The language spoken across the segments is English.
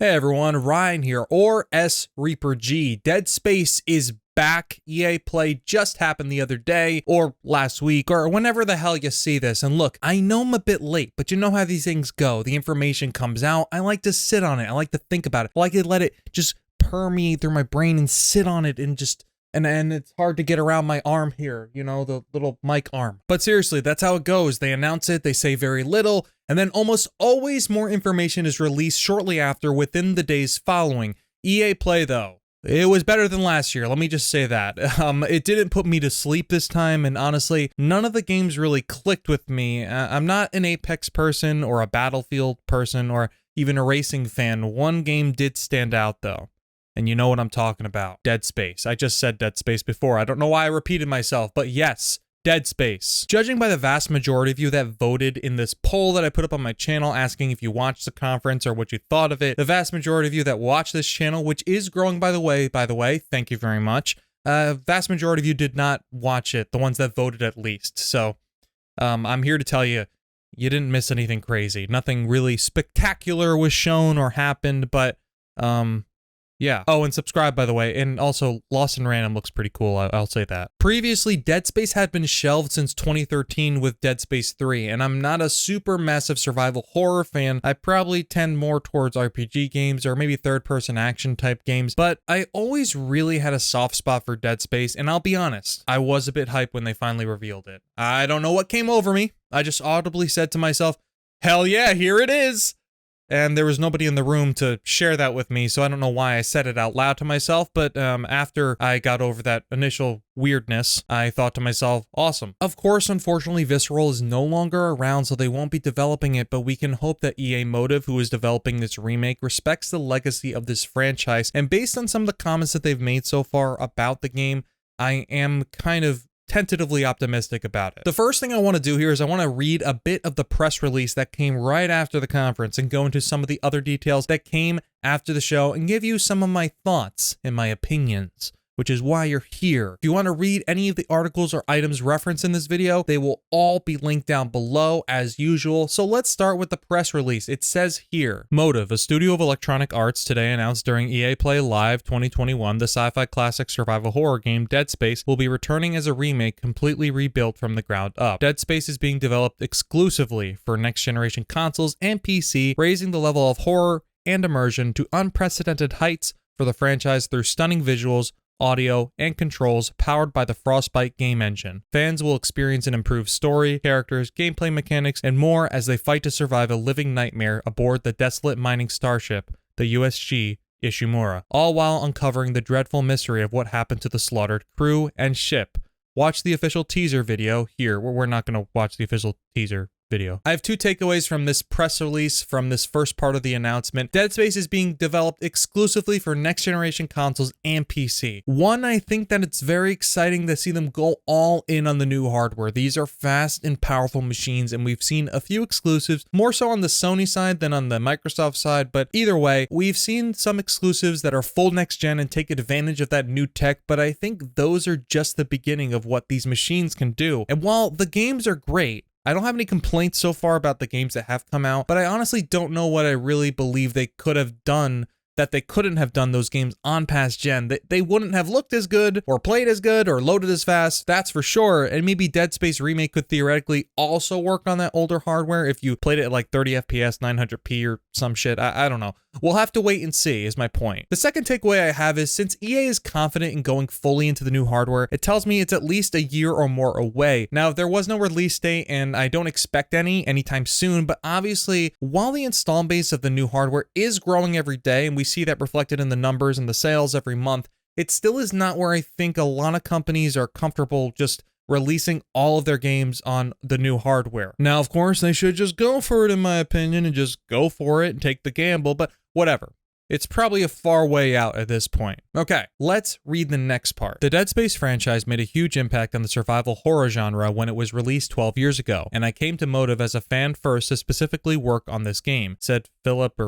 Hey everyone, Ryan here, or S Reaper G. Dead Space is back. EA Play just happened the other day, or last week, or whenever the hell you see this. And look, I know I'm a bit late, but you know how these things go. The information comes out, I like to sit on it, I like to think about it, I like to let it just permeate through my brain and sit on it and just... And it's hard to get around my arm here, you know, the little mic arm. But seriously, that's how it goes. They announce it, they say very little, and then almost always more information is released shortly after within the days following. EA Play, though, it was better than last year, let me just say that. It didn't put me to sleep this time, and honestly, none of the games really clicked with me. I'm not an Apex person, or a Battlefield person, or even a racing fan. One game did stand out, though. And you know what I'm talking about. Dead Space. I just said Dead Space before. I don't know why I repeated myself, but yes, Dead Space. Judging by the vast majority of you that voted in this poll that I put up on my channel asking if you watched the conference or what you thought of it, the vast majority of you that watch this channel, which is growing by the way, thank you very much. Vast majority of you did not watch it, the ones that voted at least. So I'm here to tell you, you didn't miss anything crazy. Nothing really spectacular was shown or happened, but yeah. Oh, and subscribe, by the way. And also, Lost in Random looks pretty cool. I'll say that. Previously, Dead Space had been shelved since 2013 with Dead Space 3, and I'm not a super massive survival horror fan. I probably tend more towards RPG games or maybe third-person action type games, but I always really had a soft spot for Dead Space, and I'll be honest, I was a bit hyped when they finally revealed it. I don't know what came over me. I just audibly said to myself, hell yeah, here it is! And there was nobody in the room to share that with me, so I don't know why I said it out loud to myself, but after I got over that initial weirdness, I thought to myself, awesome. Of course, unfortunately, Visceral is no longer around, so they won't be developing it, but we can hope that EA Motive, who is developing this remake, respects the legacy of this franchise, and based on some of the comments that they've made so far about the game, I am kind of tentatively optimistic about it. The first thing I want to do here is I want to read a bit of the press release that came right after the conference and go into some of the other details that came after the show and give you some of my thoughts and my opinions, which is why you're here. If you want to read any of the articles or items referenced in this video, they will all be linked down below as usual. So let's start with the press release. It says here, Motive, a studio of electronic arts, today announced during EA Play Live 2021, the sci-fi classic survival horror game Dead Space will be returning as a remake completely rebuilt from the ground up. Dead Space is being developed exclusively for next generation consoles and PC, raising the level of horror and immersion to unprecedented heights for the franchise through stunning visuals, audio, and controls powered by the Frostbite game engine. Fans will experience an improved story, characters, gameplay mechanics, and more as they fight to survive a living nightmare aboard the desolate mining starship, the USG Ishimura, all while uncovering the dreadful mystery of what happened to the slaughtered crew and ship. Watch the official teaser video here. We're not going to watch the official teaser video. I have two takeaways from this press release from this first part of the announcement. Dead Space is being developed exclusively for next generation consoles and PC. One, I think that it's very exciting to see them go all in on the new hardware. These are fast and powerful machines, and we've seen a few exclusives, more so on the Sony side than on the Microsoft side, but either way, we've seen some exclusives that are full next gen and take advantage of that new tech, but I think those are just the beginning of what these machines can do. And while the games are great, I don't have any complaints so far about the games that have come out, but I honestly don't know what I really believe they could have done that they couldn't have done those games on past gen. They wouldn't have looked as good or played as good or loaded as fast, that's for sure. And maybe Dead Space Remake could theoretically also work on that older hardware if you played it at like 30 FPS, 900p or some shit. I don't know. We'll have to wait and see is my point. The second takeaway I have is since EA is confident in going fully into the new hardware, it tells me it's at least a year or more away. Now, there was no release date and I don't expect any anytime soon, but obviously while the install base of the new hardware is growing every day and we see that reflected in the numbers and the sales every month, it still is not where I think a lot of companies are comfortable just releasing all of their games on the new hardware. Now, of course, they should just go for it in my opinion and just go for it and take the gamble, but whatever. It's probably a far way out at this point. Okay, let's read the next part. The Dead Space franchise made a huge impact on the survival horror genre when it was released 12 years ago, and I came to Motive as a fan first to specifically work on this game, said Philippe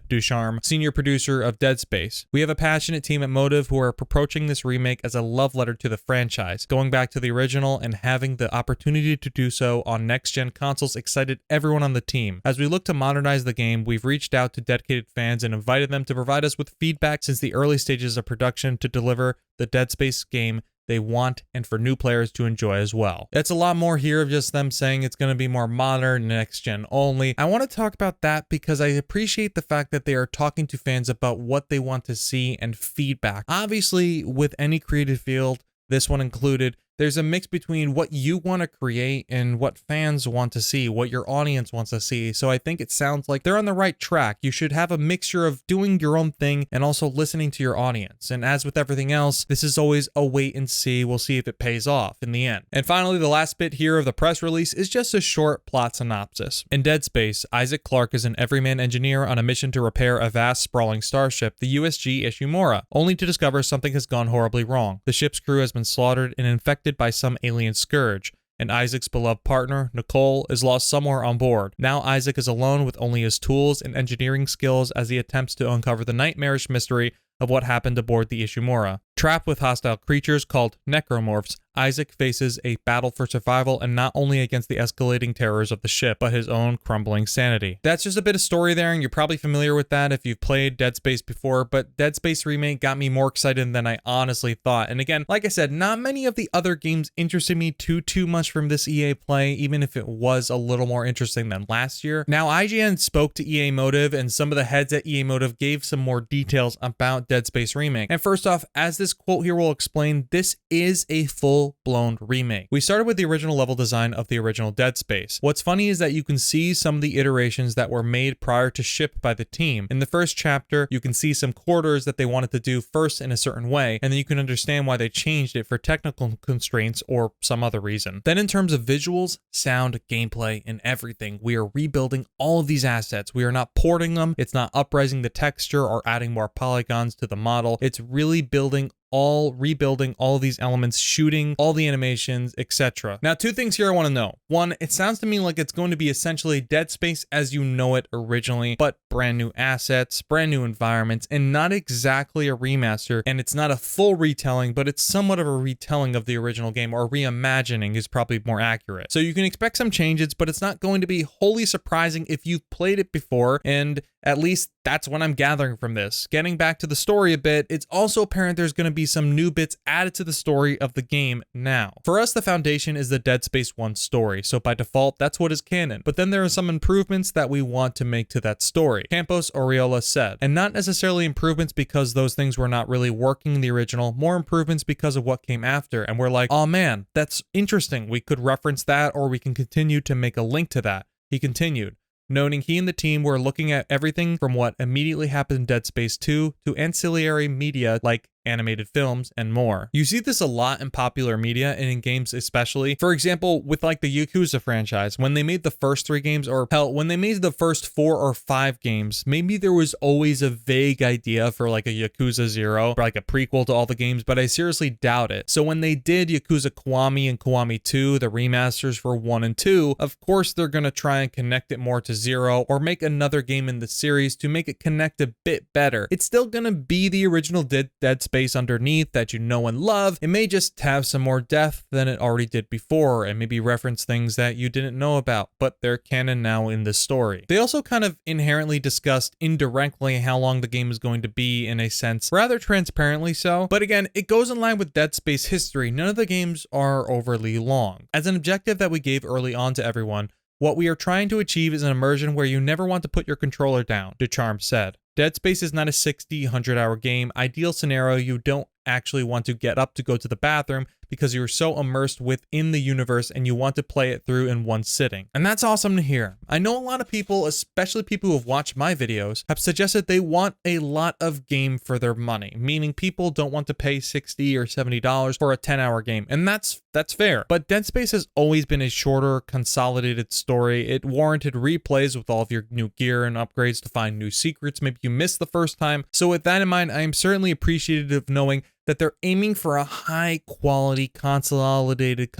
Ducharme, senior producer of Dead Space. We have a passionate team at Motive who are approaching this remake as a love letter to the franchise, going back to the original and having the opportunity to do so on next-gen consoles excited everyone on the team. As we look to modernize the game, we've reached out to dedicated fans and invited them to provide us with feedback since the early stages of production to deliver the Dead Space game they want and for new players to enjoy as well. It's a lot more here of just them saying it's going to be more modern, next gen only. I want to talk about that because I appreciate the fact that they are talking to fans about what they want to see and feedback. Obviously, with any creative field, this one included, there's a mix between what you want to create and what fans want to see, what your audience wants to see. So I think it sounds like they're on the right track. You should have a mixture of doing your own thing and also listening to your audience. And as with everything else, this is always a wait and see. We'll see if it pays off in the end. And finally, the last bit here of the press release is just a short plot synopsis. In Dead Space, Isaac Clarke is an everyman engineer on a mission to repair a vast sprawling starship, the USG Ishimura, only to discover something has gone horribly wrong. The ship's crew has been slaughtered and infected by some alien scourge, and Isaac's beloved partner, Nicole, is lost somewhere on board. Now Isaac is alone with only his tools and engineering skills as he attempts to uncover the nightmarish mystery of what happened aboard the Ishimura. Trapped with hostile creatures called necromorphs, Isaac faces a battle for survival, and not only against the escalating terrors of the ship, but his own crumbling sanity. That's just a bit of story there, and you're probably familiar with that if you've played Dead Space before, but Dead Space Remake got me more excited than I honestly thought. And again, like I said, not many of the other games interested me too much from this EA play, even if it was a little more interesting than last year. Now, IGN spoke to EA Motive, and some of the heads at EA Motive gave some more details about Dead Space Remake. And first off, as this quote here will explain, this is a full-blown remake. We started with the original level design of the original Dead Space. What's funny is that you can see some of the iterations that were made prior to ship by the team. In the first chapter, you can see some quarters that they wanted to do first in a certain way, and then you can understand why they changed it for technical constraints or some other reason. Then in terms of visuals, sound, gameplay, and everything, we are rebuilding all of these assets. We are not porting them. It's not uprising the texture or adding more polygons to the model. It's really rebuilding all of these elements, shooting all the animations, etc. Now, two things here I want to know. One, it sounds to me like it's going to be essentially Dead Space as you know it originally, but brand new assets, brand new environments, and not exactly a remaster. And it's not a full retelling, but it's somewhat of a retelling of the original game, or reimagining is probably more accurate. So you can expect some changes, but it's not going to be wholly surprising if you've played it before, and at least that's what I'm gathering from this. Getting back to the story a bit, it's also apparent there's going to be some new bits added to the story of the game now. For us, the foundation is the Dead Space 1 story, so by default, that's what is canon. But then there are some improvements that we want to make to that story, Campos Oriola said. And not necessarily improvements because those things were not really working in the original, more improvements because of what came after. And we're like, oh man, that's interesting. We could reference that, or we can continue to make a link to that. He continued, noting he and the team were looking at everything from what immediately happened in Dead Space 2 to ancillary media like animated films, and more. You see this a lot in popular media and in games especially. For example, with like the Yakuza franchise, when they made the first 3 games, or hell, when they made the first 4 or 5 games, maybe there was always a vague idea for like a Yakuza 0, or like a prequel to all the games, but I seriously doubt it. So when they did Yakuza Kiwami and Kiwami 2, the remasters for 1 and 2, of course they're gonna try and connect it more to 0, or make another game in the series to make it connect a bit better. It's still gonna be the original Dead Space underneath that you know and love. It may just have some more depth than it already did before, and maybe reference things that you didn't know about, but they're canon now in this story. They also kind of inherently discussed indirectly how long the game is going to be, in a sense, rather transparently so. But again, it goes in line with Dead Space history. None of the games are overly long. As an objective that we gave early on to everyone, what we are trying to achieve is an immersion where you never want to put your controller down, Ducharme said. Dead Space is not a 60, 100-hour game. Ideal scenario, you don't actually want to get up to go to the bathroom because you're so immersed within the universe and you want to play it through in one sitting. And that's awesome to hear. I know a lot of people, especially people who have watched my videos, have suggested they want a lot of game for their money, meaning people don't want to pay $60 or $70 for a 10-hour game, and that's fair. But Dead Space has always been a shorter, consolidated story. It warranted replays with all of your new gear and upgrades to find new secrets maybe you missed the first time. So with that in mind, I am certainly appreciative of knowing that they're aiming for a high quality, consolidated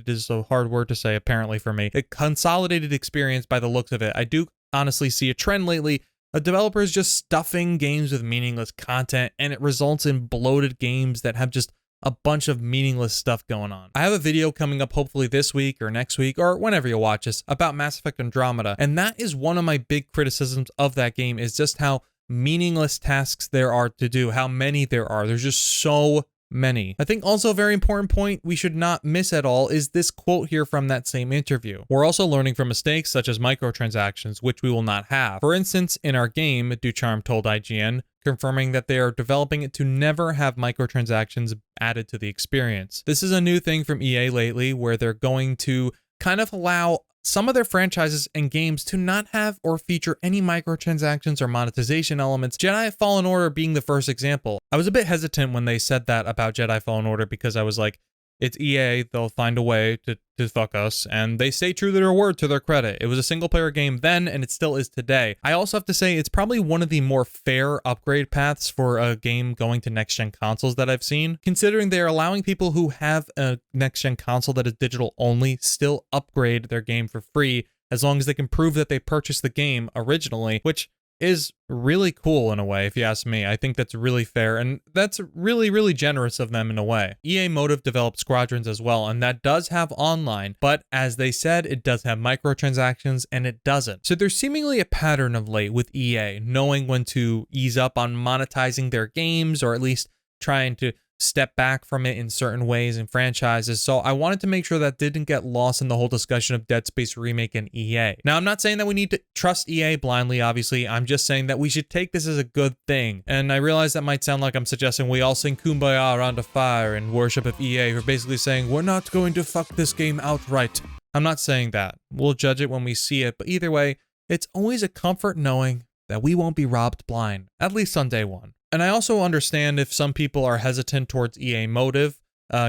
is a hard word to say apparently for me, a consolidated experience by the looks of it. I do honestly see a trend lately of developers just stuffing games with meaningless content, and it results in bloated games that have just a bunch of meaningless stuff going on. I have a video coming up hopefully this week or next week or whenever you watch this about Mass Effect Andromeda, and that is one of my big criticisms of that game, is just how meaningless tasks there are to do, how many there are. There's just so many. I think also a very important point we should not miss at all is this quote here from that same interview. We're also learning from mistakes such as microtransactions, which we will not have. For instance, in our game, Ducharme told IGN, confirming that they are developing it to never have microtransactions added to the experience. This is a new thing from EA lately, where they're going to kind of allow some of their franchises and games to not have or feature any microtransactions or monetization elements, Jedi Fallen Order being the first example. I was a bit hesitant when they said that about Jedi Fallen Order because I was like, it's EA, they'll find a way to fuck us, and they stay true to their word, to their credit. It was a single-player game then, and it still is today. I also have to say, it's probably one of the more fair upgrade paths for a game going to next-gen consoles that I've seen, considering they're allowing people who have a next-gen console that is digital only still upgrade their game for free, as long as they can prove that they purchased the game originally, which is really cool in a way, if you ask me. I think that's really fair, and that's really, really generous of them in a way. EA Motive developed Squadrons as well, and that does have online, but as they said, it does have microtransactions, and it doesn't. So there's seemingly a pattern of late with EA, knowing when to ease up on monetizing their games, or at least trying to step back from it in certain ways in franchises. So I wanted to make sure that didn't get lost in the whole discussion of Dead Space Remake and EA. Now, I'm not saying that we need to trust EA blindly, obviously. I'm just saying that we should take this as a good thing. And I realize that might sound like I'm suggesting we all sing Kumbaya around a fire and worship of EA for basically saying, we're not going to fuck this game outright. I'm not saying that. We'll judge it when we see it. But either way, it's always a comfort knowing that we won't be robbed blind, at least on day one. And I also understand if some people are hesitant towards EA Motive,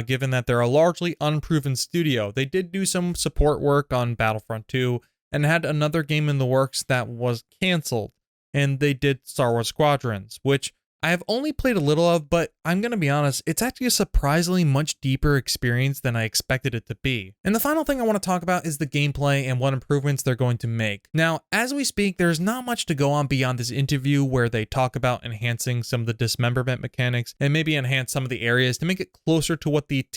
given that they're a largely unproven studio. They did do some support work on Battlefront 2 and had another game in the works that was canceled. And they did Star Wars Squadrons, which I have only played a little of, but I'm going to be honest, it's actually a surprisingly much deeper experience than I expected it to be. And the final thing I want to talk about is the gameplay and what improvements they're going to make. Now, as we speak, there's not much to go on beyond this interview where they talk about enhancing some of the dismemberment mechanics and maybe enhance some of the areas to make it closer to what the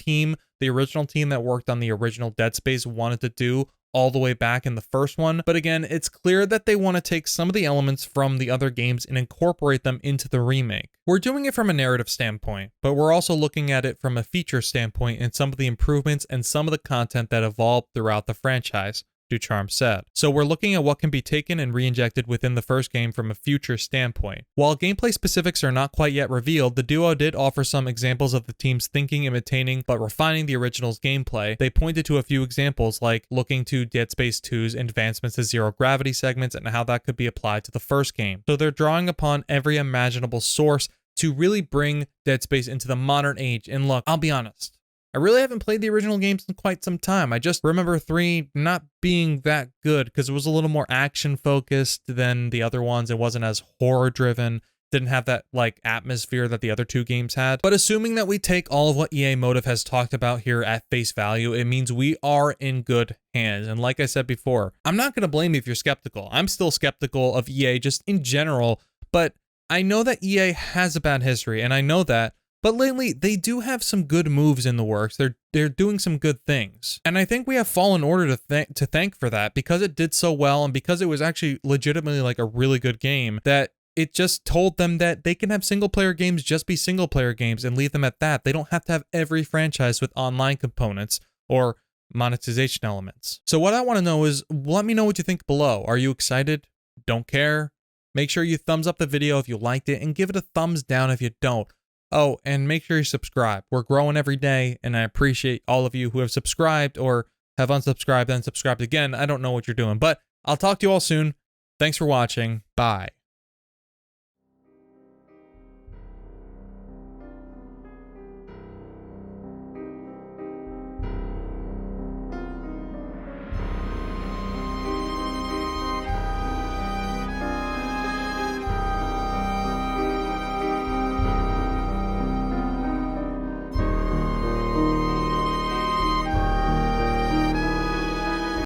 original team that worked on the original Dead Space wanted to do all the way back in the first one. But again, it's clear that they want to take some of the elements from the other games and incorporate them into the remake. We're doing it from a narrative standpoint, but we're also looking at it from a feature standpoint and some of the improvements and some of the content that evolved throughout the franchise, Ducharme said. So we're looking at what can be taken and re-injected within the first game from a future standpoint. While gameplay specifics are not quite yet revealed, the duo did offer some examples of the team's thinking, imitating, but refining the original's gameplay. They pointed to a few examples like looking to Dead Space 2's advancements to zero gravity segments and how that could be applied to the first game. So they're drawing upon every imaginable source to really bring Dead Space into the modern age. And look, I'll be honest, I really haven't played the original games in quite some time. I just remember 3 not being that good because it was a little more action focused than the other ones. It wasn't as horror driven. Didn't have that like atmosphere that the other 2 games had. But assuming that we take all of what EA Motive has talked about here at face value, it means we are in good hands. And like I said before, I'm not going to blame you if you're skeptical. I'm still skeptical of EA just in general, but I know that EA has a bad history, and I know that. But lately, they do have some good moves in the works. They're doing some good things. And I think we have Fallen Order to thank for that, because it did so well and because it was actually legitimately like a really good game, that it just told them that they can have single-player games just be single-player games and leave them at that. They don't have to have every franchise with online components or monetization elements. So what I want to know is, let me know what you think below. Are you excited? Don't care? Make sure you thumbs up the video if you liked it and give it a thumbs down if you don't. Oh, and make sure you subscribe. We're growing every day, and I appreciate all of you who have subscribed or have unsubscribed and subscribed again. I don't know what you're doing, but I'll talk to you all soon. Thanks for watching. Bye.